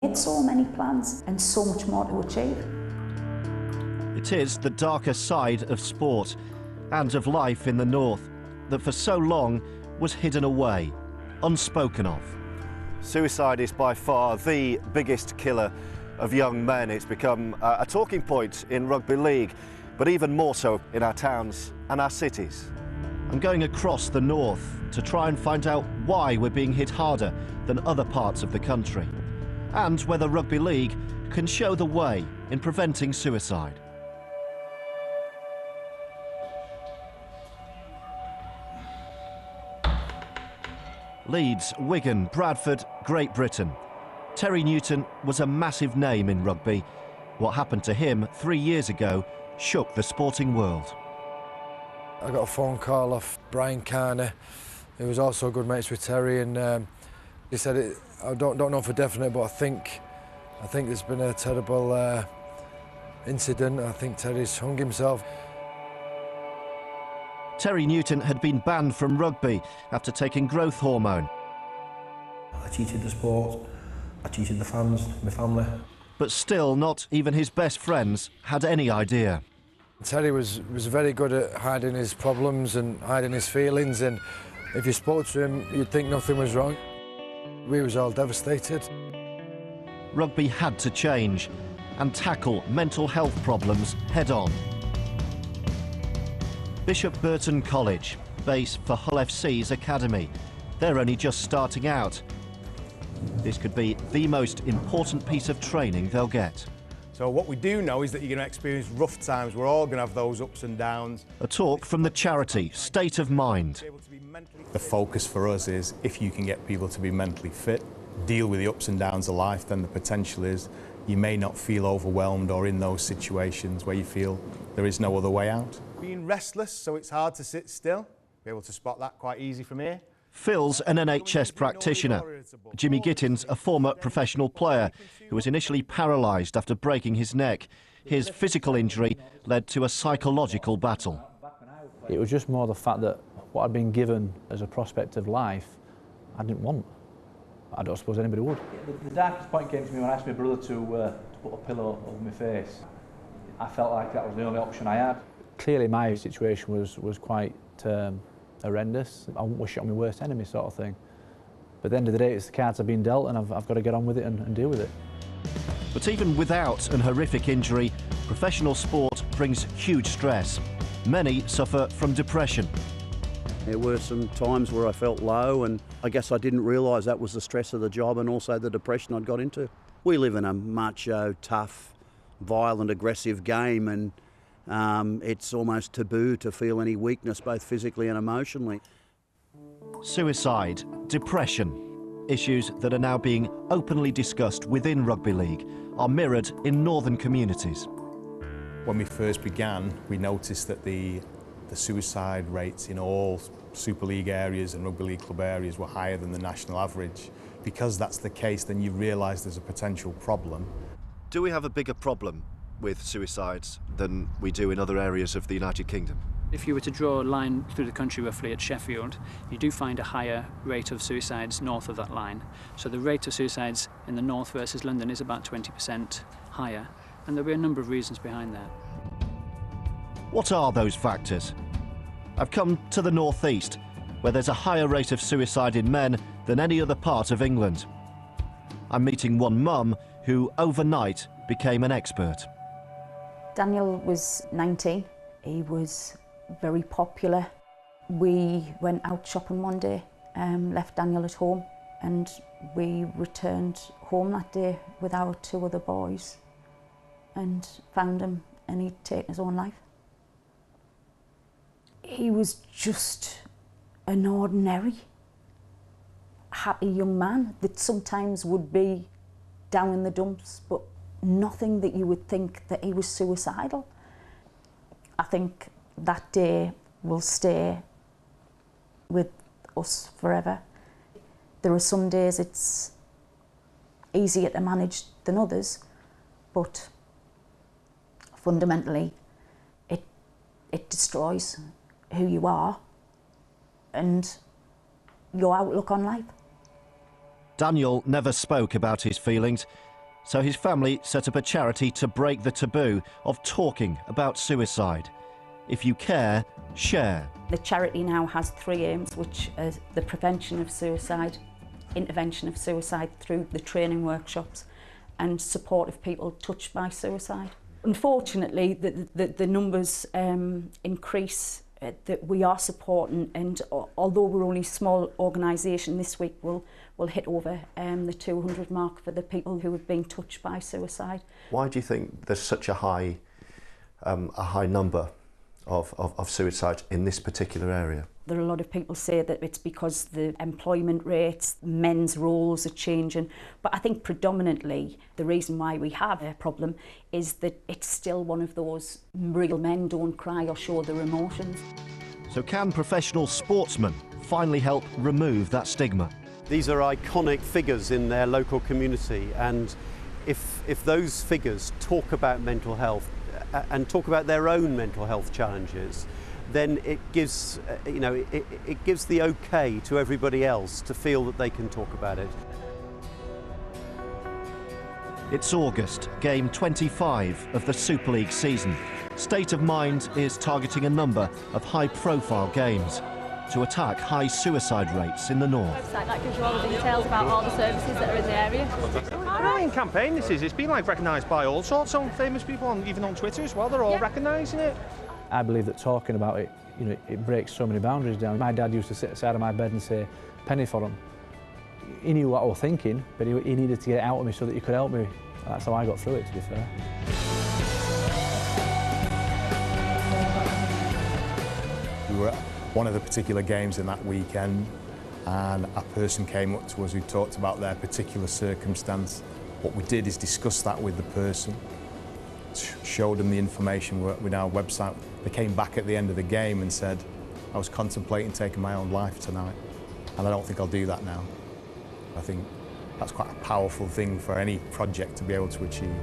He had so many plans and so much more to achieve. It is the darker side of sport and of life in the north that for so long was hidden away, unspoken of. Suicide is by far the biggest killer of young men. It's become a talking point in rugby league, but even more so in our towns and our cities. I'm going across the north to try and find out why we're being hit harder than other parts of the country, and whether rugby league can show the way in preventing suicide. Leeds, Wigan, Bradford, Great Britain. Terry Newton was a massive name in rugby. What happened to him 3 years ago shook the sporting world. I got a phone call off Brian Carney, who was also good mates with Terry, and he said, I don't know for definite, but I think there's been a terrible incident. I think Terry's hung himself. Terry Newton had been banned from rugby after taking growth hormone. I cheated the sport, I cheated the fans, my family. But still, not even his best friends had any idea. Terry was very good at hiding his problems and hiding his feelings, and if you spoke to him, you'd think nothing was wrong. We was all devastated. Rugby had to change and tackle mental health problems head on. Bishop Burton College, base for Hull FC's academy. They're only just starting out. This could be the most important piece of training they'll get. So what we do know is that you're going to experience rough times. We're all going to have those ups and downs. A talk from the charity State of Mind. The focus for us is if you can get people to be mentally fit, deal with the ups and downs of life, then the potential is you may not feel overwhelmed or in those situations where you feel there is no other way out. Being restless, so it's hard to sit still. Be able to spot that quite easy from here. Phil's an NHS practitioner. Jimmy Gittins, a former professional player who was initially paralysed after breaking his neck. His physical injury led to a psychological battle. It was just more the fact that what I'd been given as a prospect of life, I didn't want. I don't suppose anybody would. The darkest point came to me when I asked my brother to put a pillow over my face. I felt like that was the only option I had. Clearly my situation was quite horrendous. I wouldn't wish it on my worst enemy sort of thing. But at the end of the day, it's the cards I've been dealt, and I've got to get on with it and deal with it. But even without an horrific injury, professional sport brings huge stress. Many suffer from depression. There were some times where I felt low, and I guess I didn't realise that was the stress of the job and also the depression I'd got into. We live in a macho, tough, violent, aggressive game, and it's almost taboo to feel any weakness, both physically and emotionally. Suicide, depression, issues that are now being openly discussed within rugby league are mirrored in northern communities. When we first began, we noticed that the suicide rates in all Super League areas and Rugby League club areas were higher than the national average. Because that's the case, then you realise there's a potential problem. Do we have a bigger problem with suicides than we do in other areas of the United Kingdom? If you were to draw a line through the country roughly at Sheffield, you do find a higher rate of suicides north of that line. So the rate of suicides in the north versus London is about 20% higher, and there'll be a number of reasons behind that. What are those factors? I've come to the northeast, where there's a higher rate of suicide in men than any other part of England. I'm meeting one mum who overnight became an expert. Daniel was 19. He was very popular. We went out shopping one day, left Daniel at home, and we returned home that day with our 2 other boys and found him, and he'd taken his own life. He was just an ordinary, happy young man that sometimes would be down in the dumps, but nothing that you would think that he was suicidal. I think that day will stay with us forever. There are some days it's easier to manage than others, but fundamentally it destroys who you are and your outlook on life. Daniel never spoke about his feelings. So his family set up a charity to break the taboo of talking about suicide. If you care, share. The charity now has 3 aims, which are the prevention of suicide, intervention of suicide through the training workshops, and support of people touched by suicide. Unfortunately, the numbers increase that we are supporting, and although we're only a small organisation, this week we'll hit over the 200 mark for the people who have been touched by suicide. Why do you think there's such a high number of suicides in this particular area? There are a lot of people say that it's because the employment rates, men's roles are changing, but I think predominantly the reason why we have a problem is that it's still one of those real men don't cry or show their emotions. So can professional sportsmen finally help remove that stigma? These are iconic figures in their local community, and if those figures talk about mental health and talk about their own mental health challenges, then it gives, it gives the okay to everybody else to feel that they can talk about it. It's August, game 25 of the Super League season. State of Mind is targeting a number of high-profile games to attack high suicide rates in the north. Website that gives you all the details about all the services that are in the area. Brilliant campaign this is. It's been recognised by all sorts of famous people, even on Twitter as well. They're all recognising it. I believe that talking about it, it breaks so many boundaries down. My dad used to sit aside of my bed and say, penny for him. He knew what I was thinking, but he needed to get it out of me so that he could help me. That's how I got through it, to be fair. We were at one of the particular games in that weekend, and a person came up to us who talked about their particular circumstance. What we did is discuss that with the person, showed them the information with our website. They came back at the end of the game and said, I was contemplating taking my own life tonight, and I don't think I'll do that now. I think that's quite a powerful thing for any project to be able to achieve.